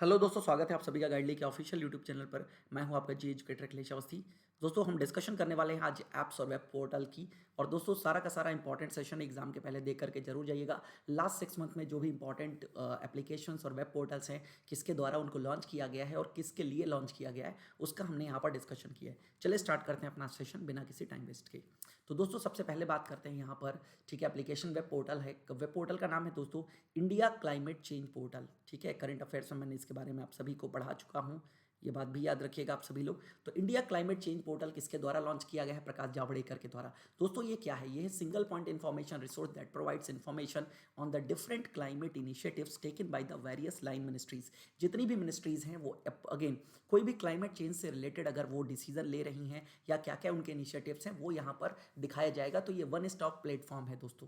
Hello दोस्तों, स्वागत है आप सभी का गाइडली के ऑफिशियल यूट्यूब चैनल पर। मैं हूं आपका जी एजुकेटर अखिलेश अवस्थी। दोस्तों, हम डिस्कशन करने वाले हैं आज ऐप्स और वेब पोर्टल की। और दोस्तों, सारा का सारा इंपॉर्टेंट सेशन एग्जाम के पहले देख करके जरूर जाइएगा। लास्ट 6 मंथ में जो भी इंपॉर्टेंट एप्लीकेशंस और वेब पोर्टल्स हैं, किसके द्वारा उनको लॉन्च किया गया है और किसके लिए लॉन्च किया गया है, उसका हमने यहाँ पर डिस्कशन किया है। चलिए स्टार्ट करते हैं अपना सेशन बिना किसी टाइम वेस्ट के। तो दोस्तों, सबसे पहले बात करते हैं यहाँ पर। ठीक है, एप्लीकेशन वेब पोर्टल है। वेब पोर्टल का नाम है दोस्तों इंडिया क्लाइमेट चेंज पोर्टल। ठीक है, करंट अफेयर्स में मैंने इसके बारे में आप सभी को पढ़ा चुका हूँ, ये बात भी याद रखिएगा आप सभी लोग। तो इंडिया क्लाइमेट चेंज पोर्टल किसके द्वारा लॉन्च किया गया है? प्रकाश जावड़ेकर के द्वारा। दोस्तों, ये क्या है? ये है single point information resource that provides information on the different climate initiatives taken by the various line ministries. जितनी भी मिनिस्ट्रीज हैं वो अगेन कोई भी क्लाइमेट चेंज से रिलेटेड अगर वो डिसीजन ले रही हैं या क्या क्या उनके इनिशिएटिव्स हैं वो यहाँ पर दिखाया जाएगा। तो ये वन स्टॉप प्लेटफॉर्म है दोस्तों।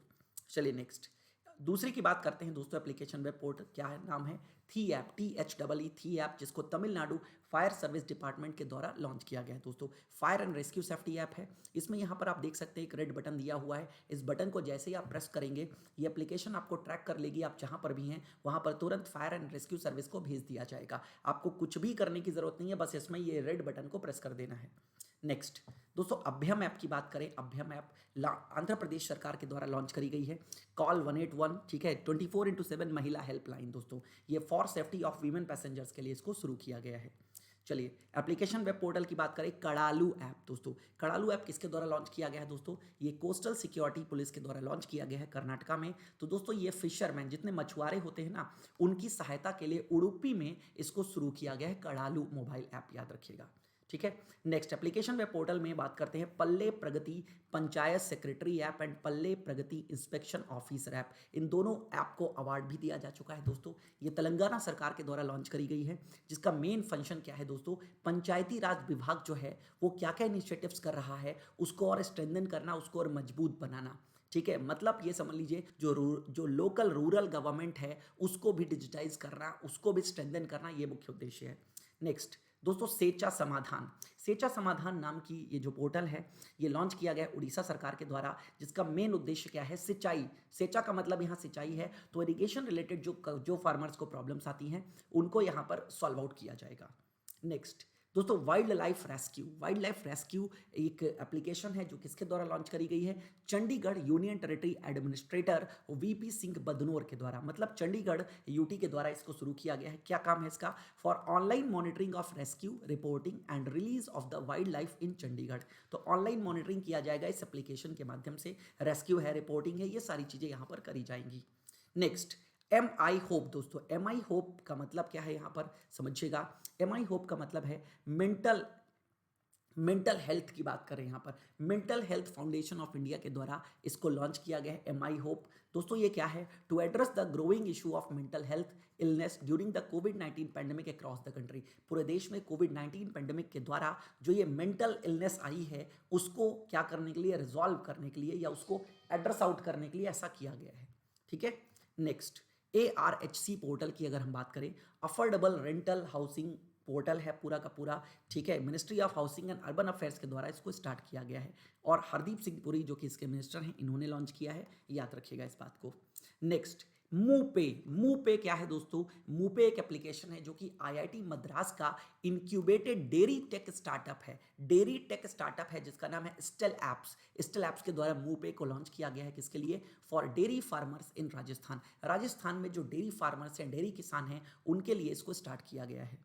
चलिए नेक्स्ट, दूसरी की बात करते हैं दोस्तों। एप्लीकेशन वेब पोर्टल क्या है? नाम है थी ऐप, THEE थी ऐप, जिसको तमिलनाडु फायर सर्विस डिपार्टमेंट के द्वारा लॉन्च किया गया है दोस्तों। Fire and rescue safety app है। इसमें यहाँ पर आप देख सकते हैं एक रेड बटन दिया हुआ है। इस बटन को जैसे ही आप प्रेस करेंगे ये एप्लीकेशन आपको ट्रैक कर लेगी। आप जहाँ पर भी हैं वहाँ पर तुरंत फायर एंड रेस्क्यू सर्विस को भेज दिया जाएगा। आपको कुछ भी करने की जरूरत नहीं है, बस इसमें ये रेड बटन को प्रेस कर देना है। नेक्स्ट दोस्तों, अभ्यम ऐप की बात करें। अभ्यम ऐप आंध्र प्रदेश सरकार के द्वारा लॉन्च करी गई है। कॉल 181, ठीक है, 24/7 महिला हेल्पलाइन दोस्तों। ये for safety of women passengers के लिए इसको शुरू किया गया है। चलिए एप्लीकेशन वेब पोर्टल की बात करें। कड़ालू ऐप दोस्तों। कड़ालू ऐप किसके द्वारा लॉन्च किया गया है दोस्तों? ये कोस्टल सिक्योरिटी पुलिस के द्वारा लॉन्च किया गया है कर्नाटका में। तो दोस्तों, ये फिशरमैन जितने मछुआरे होते हैं ना, उनकी सहायता के लिए उडुपी में इसको शुरू किया गया है। कड़ालू मोबाइल ऐप, याद रखिएगा। ठीक है, नेक्स्ट एप्लीकेशन वेब पोर्टल में बात करते हैं Palle Pragati panchayat secretary app and Palle Pragati inspection officer app. इन दोनों ऐप को अवार्ड भी दिया जा चुका है दोस्तों। ये तेलंगाना सरकार के द्वारा लॉन्च करी गई है, जिसका मेन फंक्शन क्या है दोस्तों? पंचायती राज विभाग जो है वो क्या क्या इनिशिएटिव्स कर रहा है उसको और स्ट्रेंथन करना, उसको और मजबूत बनाना। ठीक है, मतलब ये समझ लीजिए जो लोकल रूरल गवर्नमेंट है उसको भी डिजिटाइज करना, उसको भी स्ट्रेंथन करना, ये मुख्य उद्देश्य है। नेक्स्ट दोस्तों, सेचा समाधान। सेचा समाधान नाम की ये जो पोर्टल है ये लॉन्च किया गया उड़ीसा सरकार के द्वारा, जिसका मेन उद्देश्य क्या है? सिंचाई। सेचा का मतलब यहाँ सिंचाई है, तो इरिगेशन रिलेटेड जो फार्मर्स को प्रॉब्लम्स आती हैं उनको यहाँ पर सॉल्व आउट किया जाएगा। नेक्स्ट दोस्तों, wild life rescue. Wild life rescue एक एप्लीकेशन है जो किसके द्वारा लॉन्च करी गई है? Chandigarh union territory administrator VP Singh Badnore के द्वारा, मतलब चंडीगढ़ यूटी के द्वारा इसको शुरू किया गया है। क्या काम है इसका? For online monitoring of rescue, reporting and release of the wild life in Chandigarh. तो ऑनलाइन मॉनिटरिंग किया जाएगा इस एप्लीकेशन के माध्यम से। रेस्क्यू है, रिपोर्टिंग है, ये सारी चीजें यहाँ पर करी जाएंगी। नेक्स्ट, MI होप दोस्तों। MI होप का मतलब क्या है यहाँ पर समझिएगा। MI होप का मतलब है मेंटल हेल्थ की बात करें। यहाँ पर mental health foundation of India के द्वारा इसको लॉन्च किया गया है MI होप। दोस्तों, ये क्या है? To address the growing issue of mental health illness during the कोविड-19 पैंडेमिक अक्रॉस द कंट्री। पूरे देश में कोविड-19 पैंडेमिक के द्वारा जो ये मेंटल इलनेस आई है उसको क्या करने के लिए? रिजॉल्व करने के लिए या उसको एड्रेस आउट करने के लिए ऐसा किया गया है। ठीक है, नेक्स्ट ARHC पोर्टल की अगर हम बात करें, अफोर्डेबल रेंटल हाउसिंग पोर्टल है पूरा का पूरा। ठीक है, ministry of housing and urban affairs के द्वारा इसको स्टार्ट किया गया है और हरदीप सिंह पुरी जो कि इसके मिनिस्टर हैं इन्होंने लॉन्च किया है, याद रखिएगा इस बात को। नेक्स्ट, मूपे क्या है दोस्तों? मूपे एक एप्लीकेशन है जो कि IIT मद्रास का इंक्यूबेटेड डेयरी टेक स्टार्टअप है। डेयरी टेक स्टार्टअप है जिसका नाम है स्टेल एप्स। स्टेल एप्स के द्वारा मूपे को लॉन्च किया गया है। किसके लिए? For dairy farmers in Rajasthan. Rajasthan में जो डेयरी फार्मर्स हैं, डेयरी किसान हैं, उनके लिए इसको स्टार्ट किया गया है।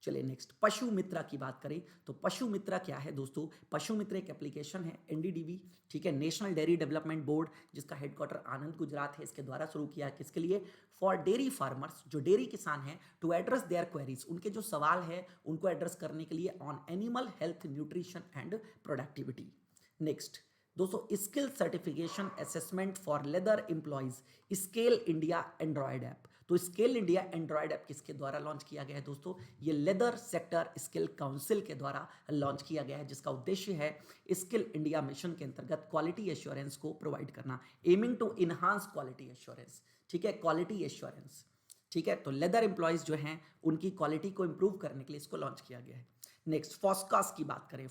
चलिए नेक्स्ट, पशु मित्रा की बात करें तो पशु मित्रा क्या है दोस्तों? पशु मित्र एक एप्लीकेशन है NDDB, ठीक है, नेशनल डेयरी डेवलपमेंट बोर्ड, जिसका हेडक्वार्टर आनंद गुजरात है, इसके द्वारा शुरू किया है। किसके लिए? फॉर डेयरी फार्मर्स, जो डेयरी किसान हैं, टू एड्रेस देयर क्वेरीज, उनके जो सवाल है उनको एड्रेस करने के लिए on animal health, nutrition and productivity. Next दोस्तों, skill certification assessment for leather employees, scale India android app. तो स्केल इंडिया एंड्रॉयड ऐप किसके द्वारा लॉन्च किया गया है दोस्तों? ये लेदर सेक्टर स्किल काउंसिल के द्वारा लॉन्च किया गया है, जिसका उद्देश्य है स्किल इंडिया मिशन के अंतर्गत क्वालिटी एश्योरेंस को प्रोवाइड करना, aiming to enhance quality assurance. ठीक है, क्वालिटी एश्योरेंस। ठीक है, तो लेदर एम्प्लॉयज जो हैं उनकी क्वालिटी को इंप्रूव करने के लिए इसको लॉन्च किया गया है। नेक्स्ट, फॉस्कॉस की बात करें।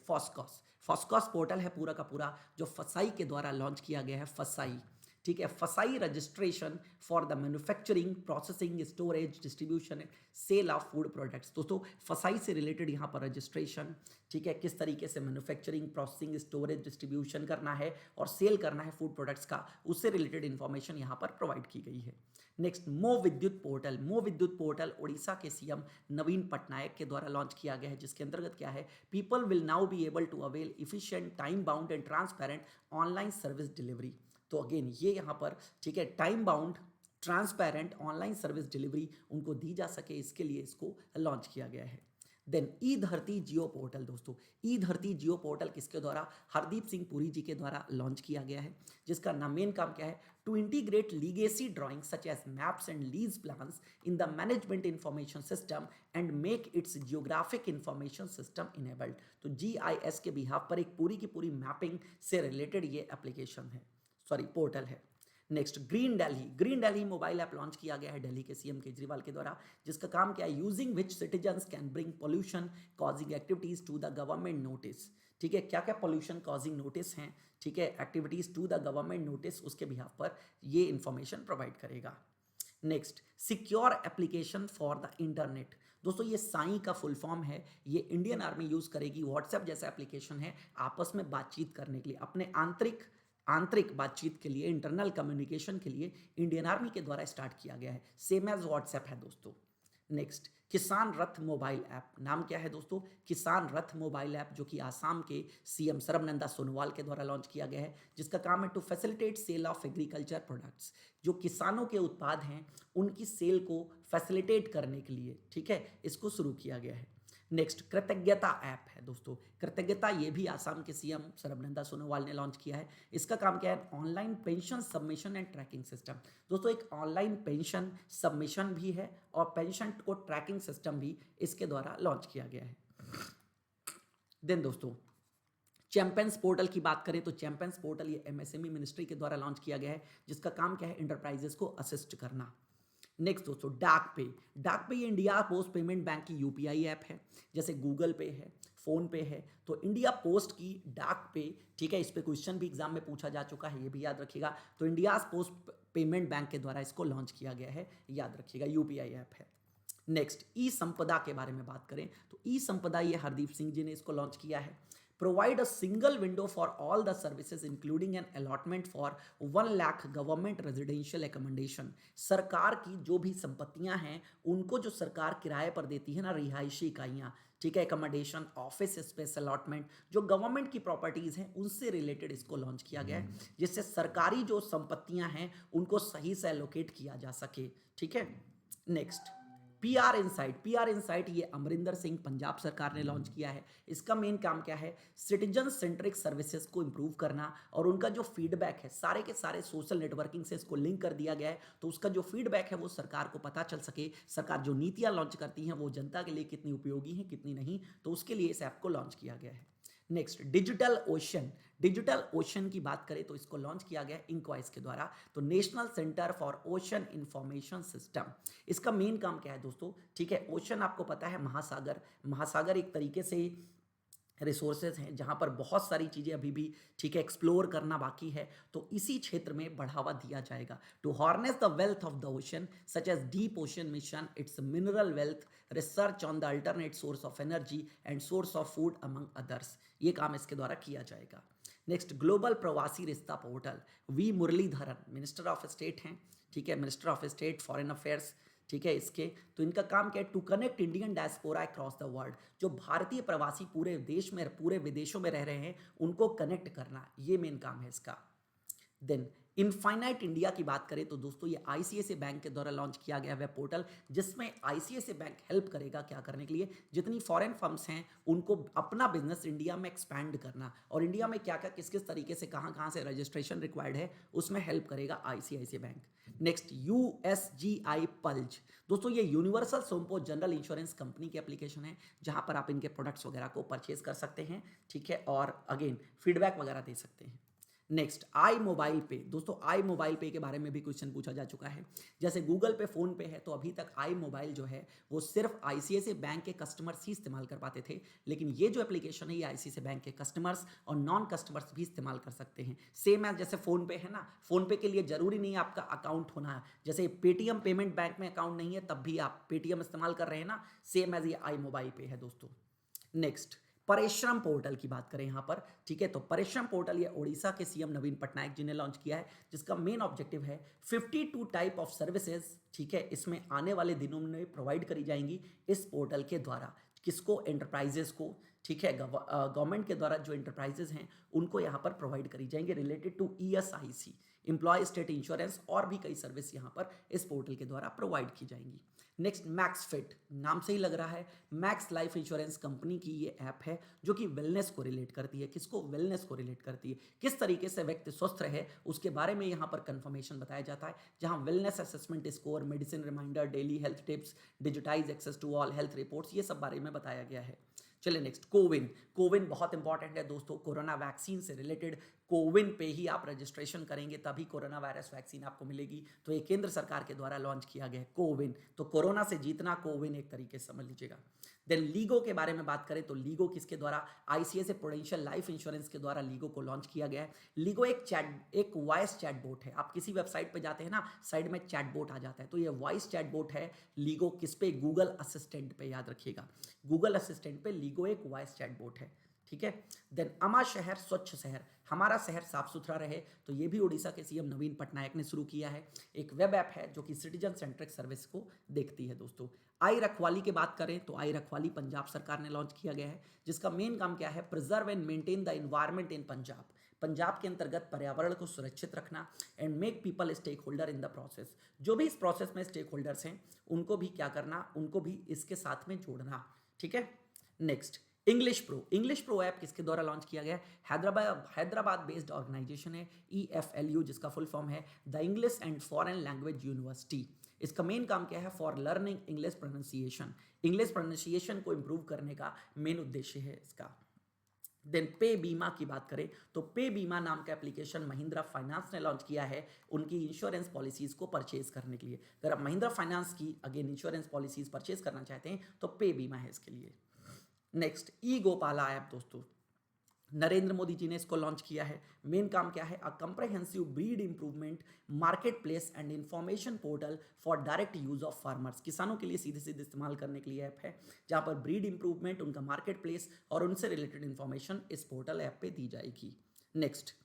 फॉस्कॉस पोर्टल है पूरा का पूरा जो फसाई के द्वारा लॉन्च किया गया है। फसाई ठीक है, FSSAI registration for the manufacturing, processing, storage, distribution, sale of food products. दोस्तों फसाई से रिलेटेड यहाँ पर रजिस्ट्रेशन, ठीक है, किस तरीके से मैन्युफैक्चरिंग, प्रोसेसिंग, स्टोरेज, डिस्ट्रीब्यूशन करना है और सेल करना है फूड प्रोडक्ट्स का, उससे रिलेटेड इंफॉर्मेशन यहाँ पर प्रोवाइड की गई है। नेक्स्ट, मो विद्युत पोर्टल। मो विद्युत पोर्टल उड़ीसा के सीएम नवीन पटनायक के द्वारा लॉन्च किया गया है, जिसके अंतर्गत क्या है, people will now be able to avail efficient, time bound and transparent online service delivery. तो अगेन ये यहाँ पर, ठीक है, time bound, transparent online service delivery उनको दी जा सके, इसके लिए इसको लॉन्च किया गया है। देन ई धरती जियो पोर्टल। दोस्तों ई धरती जियो पोर्टल किसके द्वारा, हरदीप सिंह पुरी जी के द्वारा लॉन्च किया गया है, जिसका नाम, मेन काम क्या है, to integrate legacy drawing such as maps and lease plans in the management information system and make its geographic information system enabled. तो GIS के बिहाफ पर एक पूरी की पूरी मैपिंग से रिलेटेड ये एप्लीकेशन है, सॉरी पोर्टल है। Next, green Delhi. Green Delhi mobile app launch किया गया है दिल्ली के सीएम केजरीवाल के द्वारा, जिसका काम क्या है, using which citizens can bring pollution causing activities to the government notice. ठीक है, क्या क्या पोल्यूशन कॉजिंग नोटिस हैं, ठीक है, activities to the government notice, उसके बिहाफ पर ये इंफॉर्मेशन प्रोवाइड करेगा। Next, secure application for the internet. दोस्तों ये साई का फुल फॉर्म है, ये इंडियन आर्मी यूज करेगी, व्हाट्सएप जैसा एप्लीकेशन है आपस में बातचीत करने के लिए, अपने आंतरिक बातचीत के लिए, इंटरनल कम्युनिकेशन के लिए इंडियन आर्मी के द्वारा स्टार्ट किया गया है, सेम एज व्हाट्सएप है दोस्तों। नेक्स्ट, किसान रथ मोबाइल ऐप। नाम क्या है दोस्तों, किसान रथ मोबाइल ऐप, जो कि आसाम के सीएम सर्बानंद सोनोवाल के द्वारा लॉन्च किया गया है, जिसका काम है to facilitate sale of agriculture products. जो किसानों के उत्पाद हैं उनकी सेल को फैसिलिटेट करने के लिए, ठीक है, इसको शुरू किया गया है। नेक्स्ट, कृतज्ञता ऐप है दोस्तों। कृतज्ञता ये भी आसाम के सीएम सर्बानंद सोनोवाल ने लॉन्च किया है। इसका काम क्या है, online pension submission and tracking system. दोस्तों एक ऑनलाइन पेंशन सबमिशन भी है और पेंशन को ट्रैकिंग सिस्टम भी इसके द्वारा लॉन्च किया गया है। देन दोस्तों चैंपियंस पोर्टल की बात करें तो चैंपियंस पोर्टल ये MSME मिनिस्ट्री के द्वारा लॉन्च किया गया है, जिसका काम क्या है, इंटरप्राइजेस को असिस्ट करना। नेक्स्ट दोस्तों डाक पे। डाक पे ये इंडिया पोस्ट पेमेंट बैंक की UPI ऐप है, जैसे गूगल पे है, फोन पे है, तो इंडिया पोस्ट की डाक पे, ठीक है, इस पे क्वेश्चन भी एग्जाम में पूछा जा चुका है, ये भी याद रखिएगा। तो इंडिया पोस्ट पेमेंट बैंक के द्वारा इसको लॉन्च किया गया है, याद रखिएगा, UPI ऐप है। नेक्स्ट, ई संपदा के बारे में बात करें तो ई संपदा ये हरदीप सिंह जी ने इसको लॉन्च किया है। Provide a single window for all the services including an allotment for 1 lakh government residential accommodation. सरकार की जो भी संपत्तियां हैं उनको जो सरकार किराए पर देती है ना, रिहायशी इकाइयां, ठीक है, एकोमोडेशन, ऑफिस स्पेस अलॉटमेंट, जो गवर्नमेंट की प्रॉपर्टीज हैं उनसे रिलेटेड इसको लॉन्च किया गया है, जिससे सरकारी जो संपत्तियां हैं उनको सही से एलोकेट किया जा सके, ठीक है। Next, PR insight. PR insight ये अमरिंदर सिंह पंजाब सरकार ने लॉन्च किया है। इसका मेन काम क्या है, सिटीजन सेंट्रिक सर्विसेज को इंप्रूव करना और उनका जो फीडबैक है, सारे के सारे सोशल नेटवर्किंग से इसको लिंक कर दिया गया है, तो उसका जो फीडबैक है वो सरकार को पता चल सके, सरकार जो नीतियां लॉन्च करती हैं वो जनता के लिए कितनी उपयोगी हैं कितनी नहीं, तो उसके लिए इस ऐप को लॉन्च किया गया है। Next, digital ocean. Digital ocean की बात करें तो इसको लॉन्च किया गया इंक्वाइस के द्वारा, तो national centre for ocean information system. इसका मेन काम क्या है दोस्तों, ठीक है, ओशन आपको पता है महासागर, महासागर एक तरीके से रिसोर्सेज हैं जहां पर बहुत सारी चीज़ें अभी भी, ठीक है, एक्सप्लोर करना बाकी है, तो इसी क्षेत्र में बढ़ावा दिया जाएगा। To harness the wealth of the ocean such as deep ocean mission, its mineral wealth, research on the alternate source of energy and source of food among others, ये काम इसके द्वारा किया जाएगा। Next, global Pravasi Rishta portal. V Muraleedharan minister of state हैं, ठीक है, minister of state foreign affairs, ठीक है, इसके तो इनका काम क्या है, to connect Indian diaspora across the world. जो भारतीय प्रवासी पूरे देश में, पूरे विदेशों में रह रहे हैं उनको कनेक्ट करना, ये मेन काम है इसका। देन इनफाइनाइट इंडिया की बात करें तो दोस्तों ये ICICI बैंक के द्वारा लॉन्च किया गया वेब पोर्टल, जिसमें ICICI बैंक हेल्प करेगा क्या करने के लिए, जितनी फॉरेन फर्म्स हैं उनको अपना बिजनेस इंडिया में एक्सपैंड करना, और इंडिया में क्या क्या किस किस तरीके से कहाँ से रजिस्ट्रेशन रिक्वायर्ड है उसमें हेल्प करेगा ICICI बैंक। Next, USGI पल्ज। दोस्तों ये यूनिवर्सल सोमपो जनरल इंश्योरेंस कंपनी की एप्लीकेशन है, जहां पर आप इनके प्रोडक्ट्स वगैरह को परचेज कर सकते हैं, ठीक है, और अगेन फीडबैक वगैरह दे सकते हैं। नेक्स्ट आई मोबाइल पे। दोस्तों आई मोबाइल पे के बारे में भी क्वेश्चन पूछा जा चुका है। जैसे गूगल पे, फोन पे है, तो अभी तक आई मोबाइल जो है वो सिर्फ आईसीआईसीआई बैंक के कस्टमर्स ही इस्तेमाल कर पाते थे, लेकिन ये जो एप्लीकेशन है ये आईसीआईसीआई बैंक के कस्टमर्स और नॉन कस्टमर्स भी इस्तेमाल कर सकते हैं। सेम एज जैसे फोन पे है ना, फोन पे के लिए जरूरी नहीं है आपका अकाउंट होना है। जैसे पेटीएम पेमेंट बैंक में अकाउंट नहीं है तब भी आप पेटीएम इस्तेमाल कर रहे हैं ना, सेम एज ये आई मोबाइल पे है दोस्तों। नेक्स्ट परिश्रम पोर्टल की बात करें यहां पर, ठीक है, तो परिश्रम पोर्टल ये ओडिशा के सीएम नवीन पटनायक जी ने लॉन्च किया है, जिसका मेन ऑब्जेक्टिव है 52 टाइप ऑफ सर्विसेज, ठीक है, इसमें आने वाले दिनों में प्रोवाइड करी जाएंगी इस पोर्टल के द्वारा। किसको? एंटरप्राइजेस को, ठीक है, गवर्नमेंट के द्वारा जो एंटरप्राइजेस हैं उनको यहाँ पर प्रोवाइड करी जाएंगे related to ESIC, employ state insurance, और भी कई सर्विस यहाँ पर इस पोर्टल के द्वारा प्रोवाइड की जाएंगी। नेक्स्ट मैक्स फिट, नाम से ही लग रहा है, मैक्स लाइफ इंश्योरेंस कंपनी की ये ऐप है जो कि वेलनेस को रिलेट करती है। किसको? वेलनेस को रिलेट करती है। किस तरीके से व्यक्ति स्वस्थ रहे उसके बारे में यहाँ पर कंफर्मेशन बताया जाता है, जहाँ wellness assessment score, medicine reminder, daily health tips, digitise access to all health reports, ये सब बारे में बताया गया है। चलिए नेक्स्ट कोविन। कोविन बहुत इंपॉर्टेंट है दोस्तों, कोरोना वैक्सीन से रिलेटेड कोविन पे ही आप रजिस्ट्रेशन करेंगे तभी कोरोना वायरस वैक्सीन आपको मिलेगी। तो ये केंद्र सरकार के द्वारा लॉन्च किया गया है कोविन। तो कोरोना से जीतना कोविन एक तरीके से समझ लीजिएगा। देन लीगो के बारे में बात करें तो लीगो किसके द्वारा? आईसीआईसीआई प्रूडेंशियल लाइफ इंश्योरेंस के द्वारा लीगो को लॉन्च किया गया है। लीगो एक वॉइस चैट बोट है। आप किसी वेबसाइट पे जाते हैं ना, साइड में चैट बोट आ जाता है, तो ये वॉइस चैट बोट है लीगो। किस पे? गूगल असिस्टेंट पे, याद रखिएगा, गूगल असिस्टेंट पे लीगो एक वॉइस चैट बोट है, ठीक है। देन अमा शहर स्वच्छ शहर, हमारा शहर साफ सुथरा रहे, तो ये भी ओडिशा के सीएम नवीन पटनायक ने शुरू किया है। एक वेब ऐप है जो कि सिटीजन सेंट्रिक सर्विस को देखती है दोस्तों। आई रखवाली की बात करें तो आई रखवाली पंजाब सरकार ने लॉन्च किया गया है, जिसका मेन काम क्या है? Preserve and maintain the environment in Punjab. Punjab के अंतर्गत पर्यावरण को सुरक्षित रखना and make people stakeholder in the process. जो भी इस प्रोसेस में स्टेक होल्डर्स हैं उनको भी क्या करना? उनको भी इसके साथ में जोड़ना, ठीक है। Next English pro. English pro app किसके द्वारा लॉन्च किया गया है? हैदराबाद बेस्ड ऑर्गेनाइजेशन है EFLU, जिसका फुल फॉर्म है the English and foreign language university. इसका मेन काम क्या है? For learning English pronunciation. English pronunciation को इंप्रूव करने का मेन उद्देश्य है इसका। देन पे बीमा की बात करें तो पे बीमा नाम का एप्लीकेशन महिंद्रा फाइनेंस ने लॉन्च किया है उनकी इंश्योरेंस पॉलिसीज को परचेज करने के लिए। अगर आप महिंद्रा फाइनेंस की अगेन इंश्योरेंस पॉलिसीज परचेज करना चाहते हैं तो पे बीमा है इसके लिए। नेक्स्ट ई गोपाला ऐप दोस्तों, नरेंद्र मोदी जी ने इसको लॉन्च किया है। मेन काम क्या है? A comprehensive breed improvement market place and information portal for direct use of farmers. किसानों के लिए सीधे सीधे इस्तेमाल करने के लिए ऐप है, जहां पर ब्रीड इंप्रूवमेंट, उनका मार्केट प्लेस और उनसे रिलेटेड इंफॉर्मेशन इस पोर्टल ऐप पे दी जाएगी। नेक्स्ट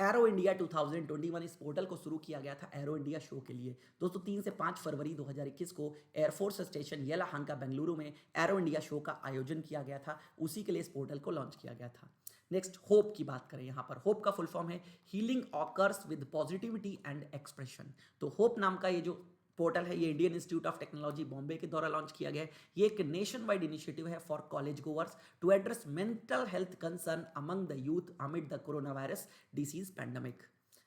एरो इंडिया 2021, इस पोर्टल को शुरू किया गया था एरो इंडिया शो के लिए दोस्तों। 3 से 5 फरवरी 2021 को एयरफोर्स स्टेशन येलाहांका बेंगलुरु में एरो इंडिया शो का आयोजन किया गया था, उसी के लिए इस पोर्टल को लॉन्च किया गया था। नेक्स्ट होप की बात करें, यहाँ पर होप का फुल फॉर्म है healing occurs with positivity and expression. तो होप नाम का ये जो पोर्टल है ये Indian Institute of Technology Bombay के द्वारा लॉन्च किया गया है। ये एक नेशन वाइड इनिशिएटिव है for college goers to address mental health concern among the youth amid the corona virus disease pandemic.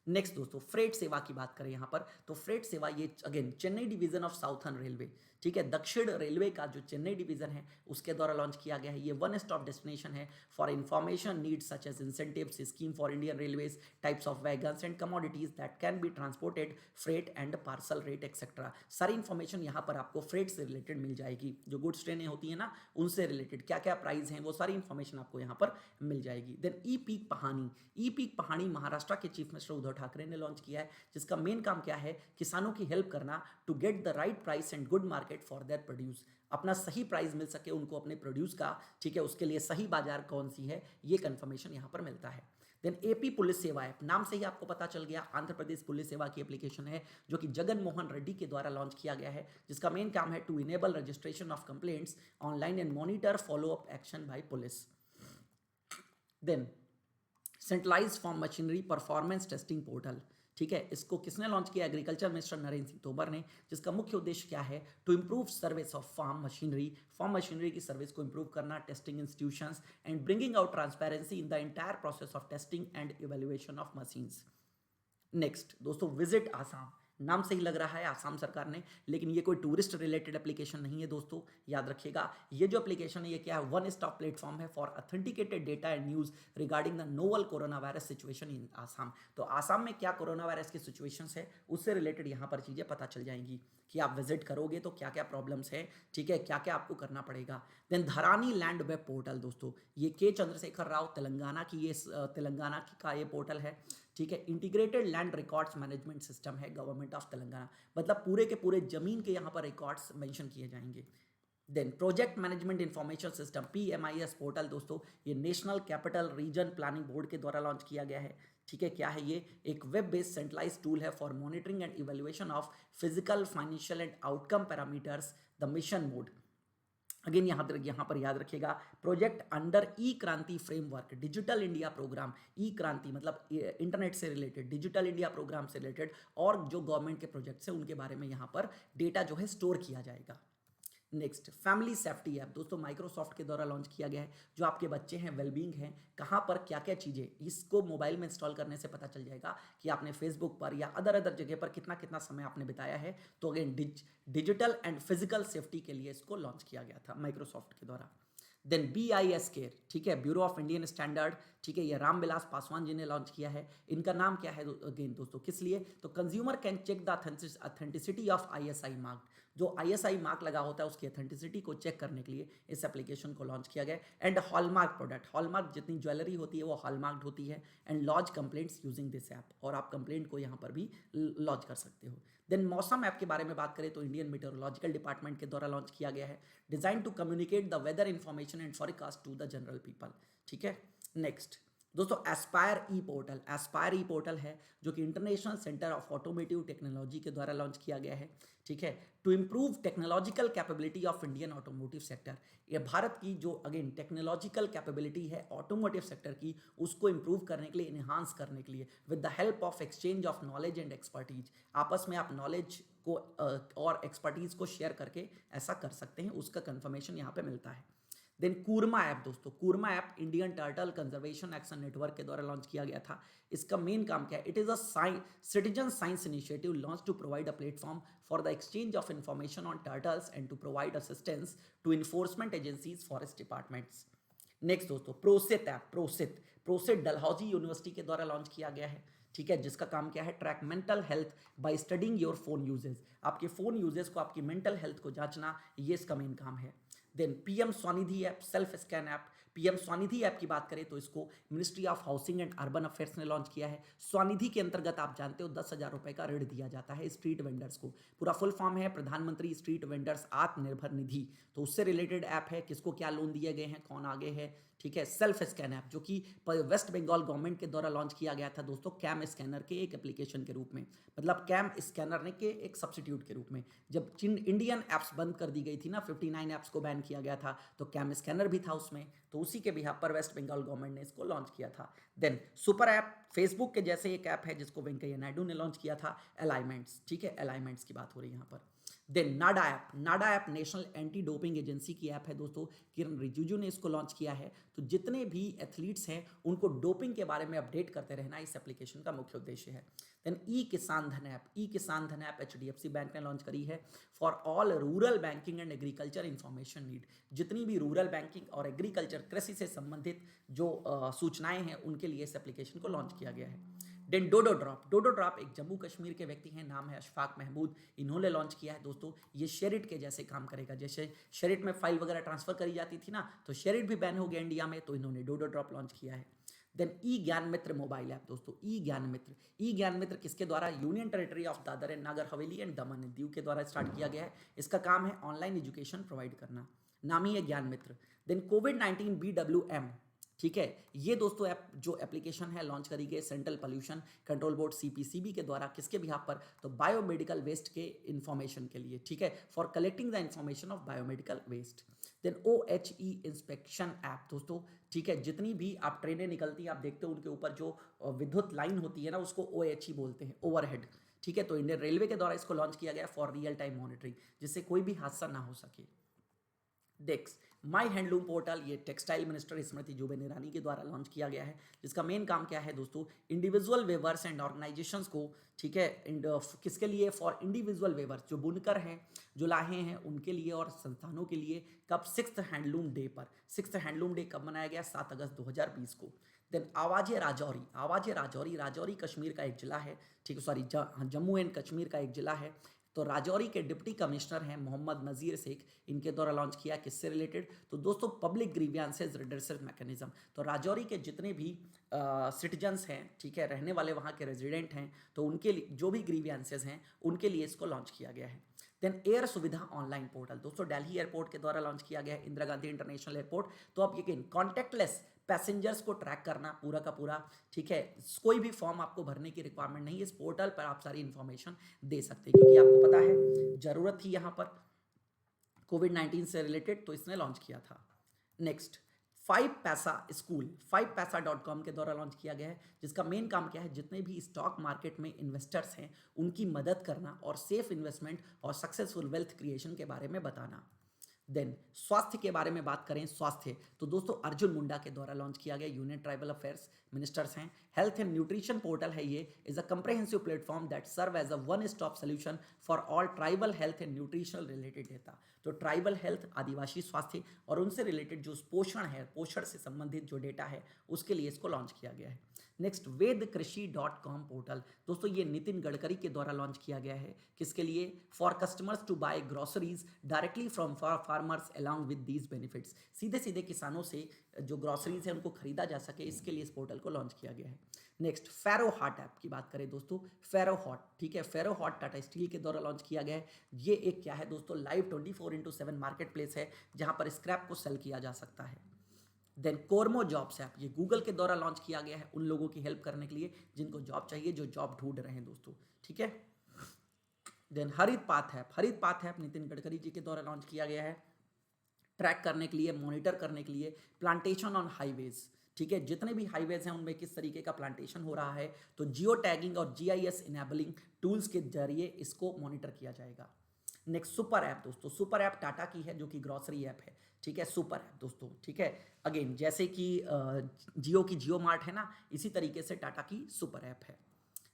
Next दोस्तों फ्रेट सेवा की बात करें यहाँ पर तो फ्रेट सेवा ये again Chennai division of southern railway, ठीक है, दक्षिण रेलवे का जो चेन्नई डिवीजन है उसके द्वारा लॉन्च किया गया है। ये वन स्टॉप डेस्टिनेशन है for information needs such as incentives scheme for Indian railways, types of wagons and commodities that can be transported, freight and parcel rate etcetera. सारी इंफॉर्मेशन यहाँ पर आपको फ्रेट से रिलेटेड मिल जाएगी। जो गुड्स ट्रेनें होती हैं ना उनसे रिलेटेड क्या क्या प्राइस हैं वो सारी इंफॉर्मेशन आपको यहाँ पर मिल जाएगी। देन ई पीक पहाड़ी, ई पीक पहाड़ी महाराष्ट्र के चीफ मिनिस्टर उद्धव ठाकरे ने लॉन्च किया है, जिसका मेन काम क्या है? किसानों की हेल्प करना to get the right price and good market for their produce. अपना सही प्राइस मिल सके उनको अपने प्रोड्यूस का, ठीक है, उसके लिए सही बाजार कौन सी है ये कंफर्मेशन यहाँ पर मिलता है। देन एपी पुलिस सेवा ऐप, नाम से ही आपको पता चल गया आंध्र प्रदेश पुलिस सेवा की एप्लीकेशन है जो कि जगन मोहन रेड्डी के द्वारा लॉन्च किया गया है, जिसका मेन काम है to enable registration of complaints online and monitor follow up action by police. Then centralised farm machinery performance testing portal, ठीक है, इसको किसने लॉन्च किया? एग्रीकल्चर मिनिस्टर नरेंद्र सिंह तोमर ने, जिसका मुख्य उद्देश्य क्या है? To improve service of farm machinery की सर्विस को इंप्रूव करना, testing institutions and bringing out transparency in the entire process of testing and evaluation of machines. Next दोस्तों विजिट आसाम, नाम से ही लग रहा है आसाम सरकार ने, लेकिन ये कोई टूरिस्ट रिलेटेड एप्लीकेशन नहीं है दोस्तों, याद रखिएगा। ये जो एप्लीकेशन है ये क्या है, वन स्टॉप प्लेटफॉर्म है for authenticated data and news regarding the novel corona virus situation in Assam. तो आसाम में क्या कोरोना वायरस की सिचुएशन है उससे रिलेटेड यहाँ पर चीज़ें पता चल जाएंगी कि आप विजिट करोगे तो क्या क्या प्रॉब्लम्स है, ठीक है, क्या क्या आपको करना पड़ेगा। देन धरानी लैंड वेब पोर्टल दोस्तों, ये के चंद्रशेखर राव तेलंगाना की ये तेलंगाना की का ये पोर्टल है, ठीक है। Integrated land records management system है गवर्नमेंट ऑफ तेलंगाना, मतलब पूरे के पूरे जमीन के यहाँ पर रिकॉर्ड्स मेंशन किए जाएंगे। Then project management information system PMIS portal दोस्तों, ये national capital region planning board के द्वारा लॉन्च किया गया है, ठीक है। क्या है ये, एक वेब बेस्ड सेंट्रलाइज टूल है for monitoring and evaluation of physical, financial and outcome parameters the mission mode. Again यहाँ पर याद रखिएगा, प्रोजेक्ट अंडर ई क्रांति फ्रेमवर्क डिजिटल इंडिया प्रोग्राम। ई क्रांति मतलब इंटरनेट से रिलेटेड, डिजिटल इंडिया प्रोग्राम से रिलेटेड और जो गवर्नमेंट के प्रोजेक्ट्स हैं उनके बारे में यहाँ पर डेटा जो है स्टोर किया जाएगा। नेक्स्ट फैमिली सेफ्टी ऐप दोस्तों, माइक्रोसॉफ्ट के द्वारा लॉन्च किया गया है। जो आपके बच्चे हैं, वेलबींग हैं, कहाँ पर क्या क्या चीज़ें, इसको मोबाइल में इंस्टॉल करने से पता चल जाएगा कि आपने फेसबुक पर या अदर जगह पर कितना कितना समय आपने बिताया है। तो again digital and physical safety के लिए इसको लॉन्च किया गया था माइक्रोसॉफ्ट के द्वारा। देन BIS केयर, ठीक है, ब्यूरो ऑफ इंडियन स्टैंडर्ड, ठीक है, ये रामविलास पासवान जी ने लॉन्च किया है। इनका नाम क्या है अगेन दोस्तों, किस लिए, तो consumer can check the authenticity of ISI mark, जो ISI मार्क लगा होता है उसकी ऑथेंटिसिटी को चेक करने के लिए इस एप्लीकेशन को लॉन्च किया गया। एंड हॉलमार्क प्रोडक्ट, हॉलमार्क जितनी ज्वेलरी होती है वो हॉलमार्क्ड होती है। And launch complaints using this app, और आप कंप्लेंट को यहाँ पर भी लॉन्च कर सकते हो। देन मौसम ऐप के बारे में बात करें तो इंडियन मीटेरोलॉजिकल डिपार्टमेंट के द्वारा लॉन्च किया गया है, design to communicate the weather information and forecast to the general people, ठीक है। नेक्स्ट दोस्तों Aspire E portal, Aspire E portal है जो कि international centre of automotive technology के द्वारा लॉन्च किया गया है, ठीक है, to improve technological capability of Indian automotive sector. ये भारत की जो अगेन टेक्नोलॉजिकल कैपेबिलिटी है ऑटोमोटिव सेक्टर की, उसको इम्प्रूव करने के लिए, इन्हांस करने के लिए, with the help of exchange of knowledge and expertise, आपस में आप नॉलेज को और एक्सपर्टीज को शेयर करके ऐसा कर सकते हैं, उसका कंफर्मेशन यहाँ पे मिलता है। देन कूर्मा ऐप दोस्तों, Kurma app Indian turtle conservation action network के द्वारा लॉन्च किया गया था। इसका मेन काम क्या है, it is a citizen science initiative launch to provide a platform for the exchange of information on turtles and to provide assistance to enforcement agencies, forest departments. Next दोस्तों Prosit app, Prosit Dalhousie university के द्वारा launch किया गया है, ठीक है, जिसका काम क्या है, track mental health by studying your phone uses, आपके फोन यूजेस को, आपकी मेंटल हेल्थ को जांचना, ये इसका मेन काम है। Then PM Svanidhi app, self scan app, PM Svanidhi app की बात करें तो इसको ministry of housing and urban affairs ने लॉन्च किया है। स्वनिधि के अंतर्गत आप जानते हो 10,000 रुपए का ऋण दिया जाता है स्ट्रीट वेंडर्स को, पूरा फुल फॉर्म है प्रधानमंत्री स्ट्रीट वेंडर्स आत्मनिर्भर निधि, तो उससे रिलेटेड ऐप है, किसको क्या लोन दिए गए हैं, कौन आगे है, ठीक है। सेल्फ स्कैन ऐप जो कि वेस्ट बंगाल गवर्नमेंट के द्वारा लॉन्च किया गया था दोस्तों, कैम स्कैनर के एक एप्लीकेशन के रूप में, मतलब कैम स्कैनर ने के एक सब्सिट्यूट के रूप में। जब इंडियन ऐप्स बंद कर दी गई थी ना, 59 ऐप्स को बैन किया गया था, तो कैम स्कैनर भी था उसमें, तो उसी के बिहाफ पर वेस्ट बंगाल गवर्नमेंट ने इसको लॉन्च किया था। देन सुपर ऐप, फेसबुक के जैसे एक ऐप है जिसको वेंकैया नायडू ने लॉन्च किया था, अलाइनमेंट्स, ठीक है, अलाइनमेंट्स की बात हो रही है यहाँ पर। Then NADA app, NADA app national anti doping agency की ऐप है दोस्तों, किरण रिजिजू ने इसको लॉन्च किया है। तो जितने भी एथलीट्स हैं उनको डोपिंग के बारे में अपडेट करते रहना इस एप्लीकेशन का मुख्य उद्देश्य है। देन ई किसान धन ऐप, ई किसान धन ऐप HDFC बैंक ने लॉन्च करी है for all rural banking and agriculture information need, जितनी भी रूरल बैंकिंग और एग्रीकल्चर कृषि से संबंधित जो सूचनाएं हैं उनके लिए इस एप्लीकेशन को लॉन्च किया गया है। देन डोडो ड्रॉप एक जम्मू कश्मीर के व्यक्ति हैं, नाम है अशफाक महमूद, इन्होंने लॉन्च किया है दोस्तों। ये शेरिट के जैसे काम करेगा, जैसे शेरिट में फाइल वगैरह ट्रांसफर करी जाती थी ना, तो शेरिट भी बैन हो गया इंडिया में, तो इन्होंने डोडो ड्रॉप लॉन्च किया है। देन ई ज्ञान मित्र मोबाइल ऐप दोस्तों, ई ज्ञान मित्र किसके द्वारा, union territory of Dadar and Nagar Haveli and Daman and Diu के द्वारा स्टार्ट किया गया है। इसका काम है ऑनलाइन एजुकेशन प्रोवाइड करना, नाम ही है ज्ञान मित्र। देन कोविड-19 BWM, ठीक है, ये दोस्तों ऐप जो एप्लीकेशन है लॉन्च करी गई central pollution control board CPCB के द्वारा, किसके बिहाफ पर, तो बायोमेडिकल वेस्ट के इंफॉर्मेशन के लिए, ठीक है, for collecting the information of biomedical waste. Then OHE inspection app दोस्तों, ठीक है, जितनी भी आप ट्रेनें निकलती हैं आप देखते हो उनके ऊपर जो विद्युत लाइन होती है ना, उसको OHE बोलते हैं, ओवरहेड, ठीक है, तो इंडियन रेलवे के द्वारा इसको लॉन्च किया गया फॉर रियल टाइम मॉनिटरिंग, जिससे कोई भी हादसा ना हो सके। माई हैंडलूम पोर्टल ये टेक्सटाइल मिनिस्टर स्मृति जुबिन ईरानी के द्वारा लॉन्च किया गया है, जिसका मेन काम क्या है दोस्तों, इंडिविजुअल वेवर्स एंड ऑर्गेनाइजेशंस को, ठीक है, किसके लिए, फॉर इंडिविजुअल वेवर्स, जो बुनकर हैं, जो लाहे हैं, उनके लिए और संस्थानों के लिए। कब, 6th हैंडलूम डे पर। 6th हैंडलूम डे कब मनाया गया, 7 अगस्त 2020 को। देन आवाज़ राजौरी, आवाज़ राजौरी, राजौरी कश्मीर का एक जिला है, ठीक है, सॉरी जम्मू एंड कश्मीर का एक जिला है। तो राजौरी के डिप्टी कमिश्नर हैं मोहम्मद नज़ीर शेख, इनके द्वारा लॉन्च किया। किससे रिलेटेड, तो दोस्तों पब्लिक ग्रीवियंसेस रिडर्सल मैकेनिज्म। तो राजौरी के जितने भी सिटीजन्स हैं, ठीक है, रहने वाले वहाँ के रेजिडेंट हैं, तो उनके लिए जो भी ग्रीवियंसेस हैं उनके लिए इसको लॉन्च किया गया है। देन एयर सुविधा ऑनलाइन पोर्टल, दोस्तों दिल्ली एयरपोर्ट के द्वारा लॉन्च किया गया है, इंदिरा गांधी इंटरनेशनल एयरपोर्ट। तो अब यकीन कॉन्टैक्टलेस पैसेंजर्स को ट्रैक करना पूरा का पूरा, ठीक है, कोई भी फॉर्म आपको भरने की रिक्वायरमेंट नहीं है, इस पोर्टल पर आप सारी इंफॉर्मेशन दे सकते हैं, क्योंकि आपको पता है जरूरत थी यहाँ पर कोविड-19 से रिलेटेड, तो इसने लॉन्च किया था। नेक्स्ट 5 पैसा स्कूल, 5paisa.com के द्वारा लॉन्च किया गया है, जिसका मेन काम क्या है, जितने भी स्टॉक मार्केट में इन्वेस्टर्स हैं उनकी मदद करना और सेफ इन्वेस्टमेंट और सक्सेसफुल वेल्थ क्रिएशन के बारे में बताना। देन स्वास्थ्य के बारे में बात करें, स्वास्थ्य, तो दोस्तों अर्जुन मुंडा के द्वारा लॉन्च किया गया, यूनियन ट्राइबल अफेयर्स मिनिस्टर्स हैं। हेल्थ एंड न्यूट्रिशन पोर्टल है, ये is a comprehensive platform that serve as a one stop solution for all tribal health and nutritional related data. तो ट्राइबल हेल्थ, आदिवासी स्वास्थ्य और उनसे रिलेटेड जो पोषण है, पोषण से संबंधित जो डेटा है, उसके लिए इसको लॉन्च किया गया है। नेक्स्ट वेदकृषि.com पोर्टल, दोस्तों ये नितिन गडकरी के द्वारा लॉन्च किया गया है, किसके लिए, for customers to buy groceries directly from farmers along with these benefits. सीधे सीधे किसानों से जो ग्रोसरीज है उनको खरीदा जा सके, इसके लिए इस पोर्टल को लॉन्च किया गया है। नेक्स्ट फेरो हॉट ऐप की बात करें दोस्तों, फेरो हॉट, ठीक है, फेरो हॉट टाटा स्टील के द्वारा लॉन्च किया गया है। ये एक क्या है दोस्तों, लाइव 24/7 मार्केट प्लेस है, जहां पर स्क्रैप को सेल किया जा सकता है। देन कोरमो जॉब्स ऐप, ये गूगल के द्वारा लॉन्च किया गया है उन लोगों की हेल्प करने के लिए जिनको जॉब चाहिए, जो जॉब ढूंढ रहे हैं दोस्तों, ठीक है। देन हरित पाथ ऐप, हरित पाथ ऐप नितिन गडकरी जी के द्वारा लॉन्च किया गया है, ट्रैक करने के लिए, मॉनिटर करने के लिए प्लांटेशन ऑन हाईवेज, ठीक है, जितने भी हाईवेज हैं उनमें किस तरीके का प्लांटेशन हो रहा है, तो जियो टैगिंग और जीआईएस इनेबलिंग टूल्स के जरिए इसको मॉनिटर किया जाएगा। नेक्स्ट सुपर ऐप, दोस्तों सुपर ऐप टाटा की है, जो कि ग्रॉसरी ऐप है, ठीक है, सुपर ऐप दोस्तों, ठीक है। अगेन जैसे कि जियो की जियो मार्ट है ना, इसी तरीके से टाटा की सुपर ऐप है।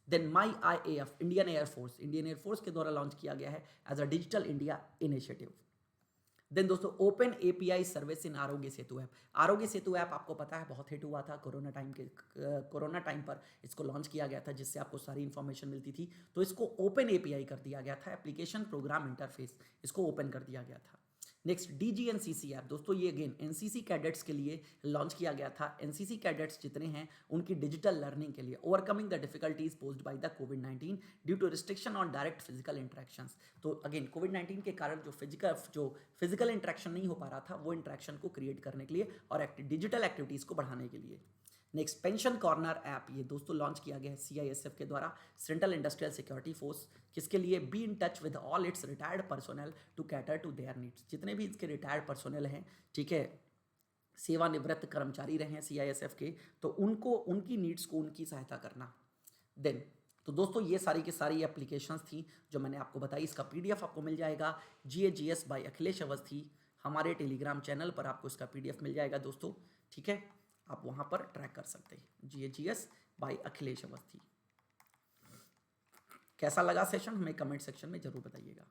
Then my IAF, Indian air force, Indian air force के द्वारा लॉन्च किया गया है as a digital India initiative. Then दोस्तों open API service in Arogya Setu app, आरोग्य सेतु ऐप आपको पता है बहुत हिट हुआ था कोरोना टाइम पर इसको लॉन्च किया गया था, जिससे आपको सारी इंफॉर्मेशन मिलती थी। तो इसको ओपन API कर दिया गया था, एप्लीकेशन प्रोग्राम इंटरफेस, इसको ओपन कर दिया गया था। नेक्स्ट DGNCC ऐप, दोस्तों ये अगेन NCC कैडेट्स के लिए लॉन्च किया गया था। NCC कैडेट्स जितने हैं उनकी डिजिटल लर्निंग के लिए, overcoming the difficulties posed by the कोविड-19 due to restriction on direct physical interactions. तो अगेन कोविड-19 के कारण जो फिजिकल इंटरेक्शन नहीं हो पा रहा था, वो इंटरेक्शन को क्रिएट करने के लिए और डिजिटल एक्टिविटीज़ को बढ़ाने के लिए। नेक्स्ट पेंशन कॉर्नर ऐप, ये दोस्तों लॉन्च किया गया है CISF के द्वारा, सेंट्रल इंडस्ट्रियल सिक्योरिटी फोर्स, किसके लिए, be in touch with all its retired personnel to cater to their needs. जितने भी इसके रिटायर्ड पर्सोनल हैं, ठीक है, सेवानिवृत्त कर्मचारी रहे हैं CISF के, तो उनको उनकी नीड्स को उनकी सहायता करना। देन तो दोस्तों ये सारी की सारी एप्लीकेशंस थी जो मैंने आपको बताई। इसका PDF आपको मिल जाएगा GAGS बाय अखिलेश अवस्थी, हमारे टेलीग्राम चैनल पर आपको इसका PDF मिल जाएगा दोस्तों, ठीक है, आप वहां पर ट्रैक कर सकते हैं, GAGS बाय अखिलेश अवस्थी। कैसा लगा सेशन हमें कमेंट सेक्शन में जरूर बताइएगा।